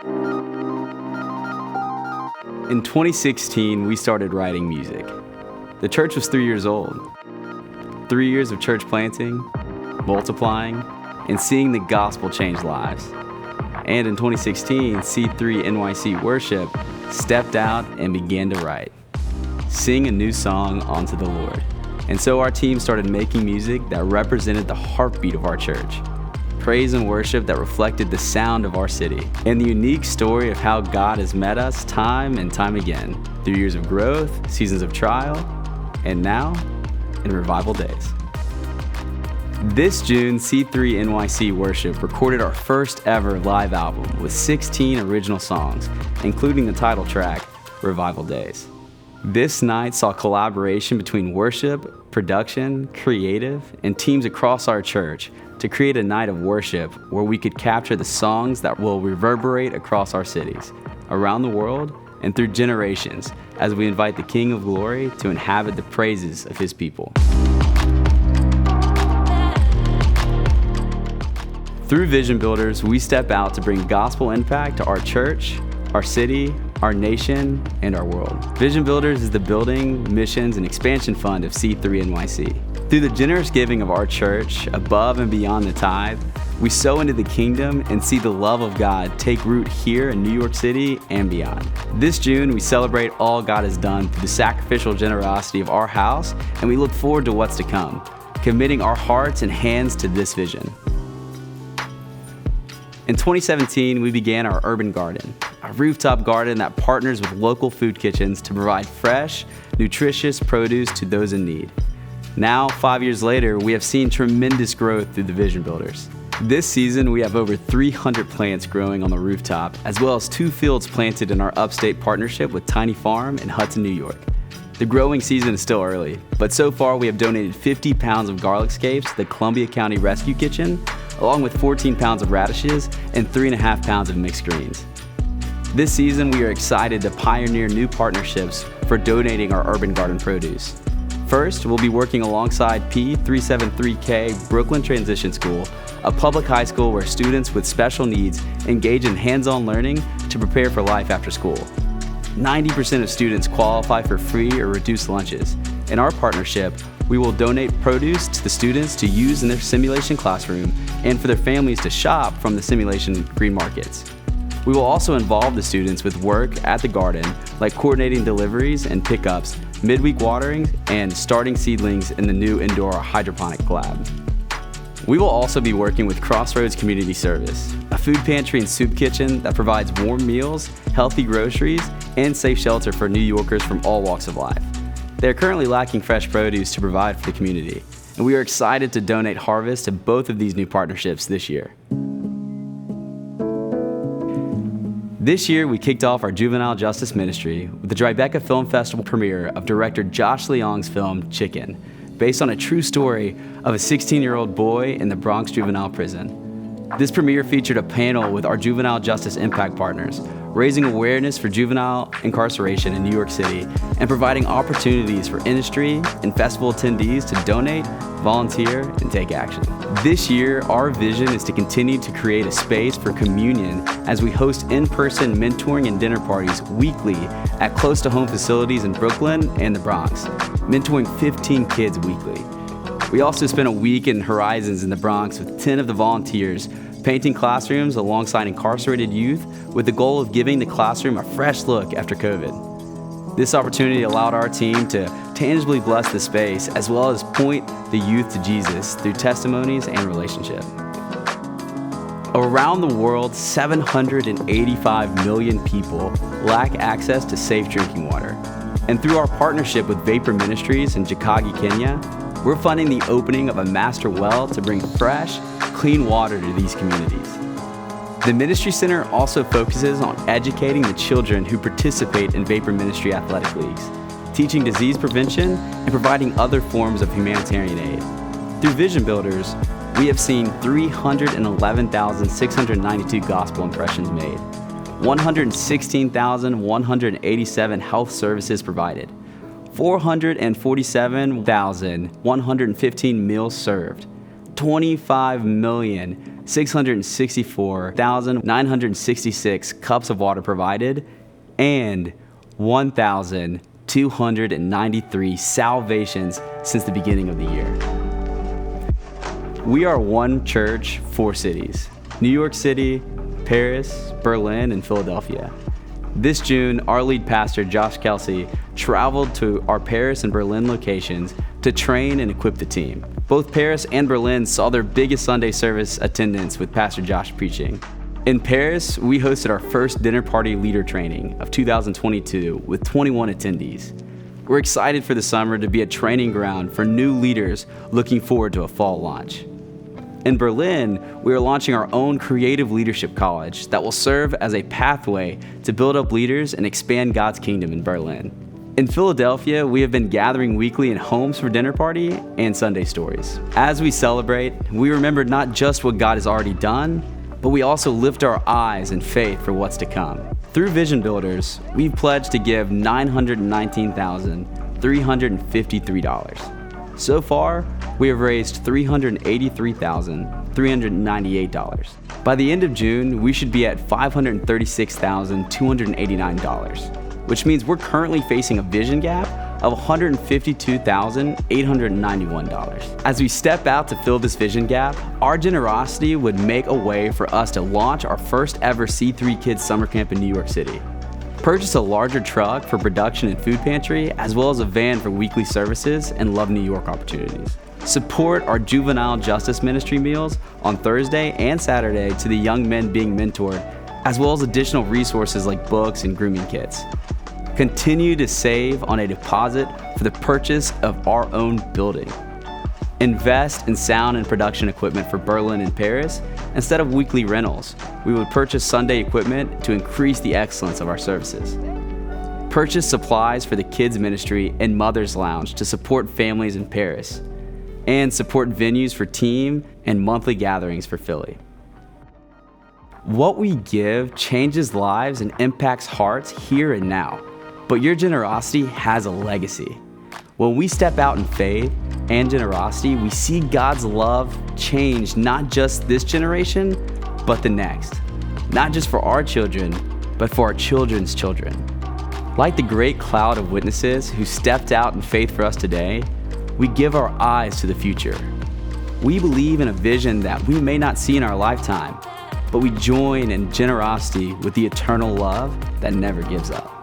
In 2016, we started writing music. The church was 3 years old. 3 years of church planting, multiplying, and seeing the gospel change lives. And in 2016, C3 NYC Worship stepped out and began to write, sing a new song unto the Lord. And so our team started making music that represented the heartbeat of our church, praise and worship that reflected the sound of our city, and the unique story of how God has met us time and time again through years of growth, seasons of trial, and now in revival days. This June, C3 NYC Worship recorded our first ever live album with 16 original songs, including the title track, Revival Days. This night saw collaboration between worship, production, creative, and teams across our church to create a night of worship where we could capture the songs that will reverberate across our cities, around the world, and through generations as we invite the King of Glory to inhabit the praises of His people. Through Vision Builders, we step out to bring gospel impact to our church, our city, our nation, and our world. Vision Builders is the building, missions, and expansion fund of C3 NYC. Through the generous giving of our church, above and beyond the tithe, we sow into the kingdom and see the love of God take root here in New York City and beyond. This June, we celebrate all God has done through the sacrificial generosity of our house, and we look forward to what's to come, committing our hearts and hands to this vision. In 2017, we began our Urban Garden, a rooftop garden that partners with local food kitchens to provide fresh, nutritious produce to those in need. Now, 5 years later, we have seen tremendous growth through the Vision Builders. This season, we have over 300 plants growing on the rooftop, as well as 2 fields planted in our upstate partnership with Tiny Farm in Hudson, New York. The growing season is still early, but so far we have donated 50 pounds of garlic scapes to the Columbia County Rescue Kitchen, along with 14 pounds of radishes and 3.5 pounds of mixed greens. This season, we are excited to pioneer new partnerships for donating our urban garden produce. First, we'll be working alongside P373K Brooklyn Transition School, a public high school where students with special needs engage in hands-on learning to prepare for life after school. 90% of students qualify for free or reduced lunches. In our partnership, we will donate produce to the students to use in their simulation classroom and for their families to shop from the simulation green markets. We will also involve the students with work at the garden, like coordinating deliveries and pickups, midweek watering, and starting seedlings in the new indoor hydroponic lab. We will also be working with Crossroads Community Service, a food pantry and soup kitchen that provides warm meals, healthy groceries, and safe shelter for New Yorkers from all walks of life. They are currently lacking fresh produce to provide for the community, and we are excited to donate harvest to both of these new partnerships this year. This year, we kicked off our juvenile justice ministry with the Tribeca Film Festival premiere of director Josh Leong's film, Chicken, based on a true story of a 16-year-old boy in the Bronx juvenile prison. This premiere featured a panel with our juvenile justice impact partners, raising awareness for juvenile incarceration in New York City and providing opportunities for industry and festival attendees to donate, volunteer, and take action. This year, our vision is to continue to create a space for communion as we host in-person mentoring and dinner parties weekly at close-to-home facilities in Brooklyn and the Bronx, mentoring 15 kids weekly. We also spent a week in Horizons in the Bronx with 10 of the volunteers painting classrooms alongside incarcerated youth with the goal of giving the classroom a fresh look after COVID. This opportunity allowed our team to tangibly bless the space as well as point the youth to Jesus through testimonies and relationship. Around the world, 785 million people lack access to safe drinking water. And through our partnership with Vapor Ministries in Jikagi, Kenya, we're funding the opening of a master well to bring fresh, clean water to these communities. The Ministry Center also focuses on educating the children who participate in Vapor Ministry athletic leagues, teaching disease prevention, and providing other forms of humanitarian aid. Through Vision Builders, we have seen 311,692 gospel impressions made, 116,187 health services provided, 447,115 meals served, 25,000 664,966 cups of water provided, and 1,293 salvations since the beginning of the year. We are one church, 4 cities: New York City, Paris, Berlin, and Philadelphia. This June, our lead pastor, Josh Kelsey, traveled to our Paris and Berlin locations to train and equip the team. Both Paris and Berlin saw their biggest Sunday service attendance with Pastor Josh preaching. In Paris, we hosted our first dinner party leader training of 2022 with 21 attendees. We're excited for the summer to be a training ground for new leaders looking forward to a fall launch. In Berlin, we are launching our own creative leadership college that will serve as a pathway to build up leaders and expand God's kingdom in Berlin. In Philadelphia, we have been gathering weekly in homes for dinner party and Sunday stories. As we celebrate, we remember not just what God has already done, but we also lift our eyes in faith for what's to come. Through Vision Builders, we've pledged to give $919,353. So far, we have raised $383,398. By the end of June, we should be at $536,289, which means we're currently facing a vision gap of $152,891. As we step out to fill this vision gap, our generosity would make a way for us to launch our first ever C3 Kids Summer Camp in New York City, purchase a larger truck for production and food pantry, as well as a van for weekly services and Love New York opportunities. Support our juvenile justice ministry meals on Thursday and Saturday to the young men being mentored, as well as additional resources like books and grooming kits. Continue to save on a deposit for the purchase of our own building. Invest in sound and production equipment for Berlin and Paris. Instead of weekly rentals, we would purchase Sunday equipment to increase the excellence of our services. Purchase supplies for the kids ministry and Mother's Lounge to support families in Paris, and support venues for team and monthly gatherings for Philly. What we give changes lives and impacts hearts here and now, but your generosity has a legacy. When we step out in faith and generosity, we see God's love change not just this generation, but the next. Not just for our children, but for our children's children. Like the great cloud of witnesses who stepped out in faith for us today, we give our eyes to the future. We believe in a vision that we may not see in our lifetime, but we join in generosity with the eternal love that never gives up.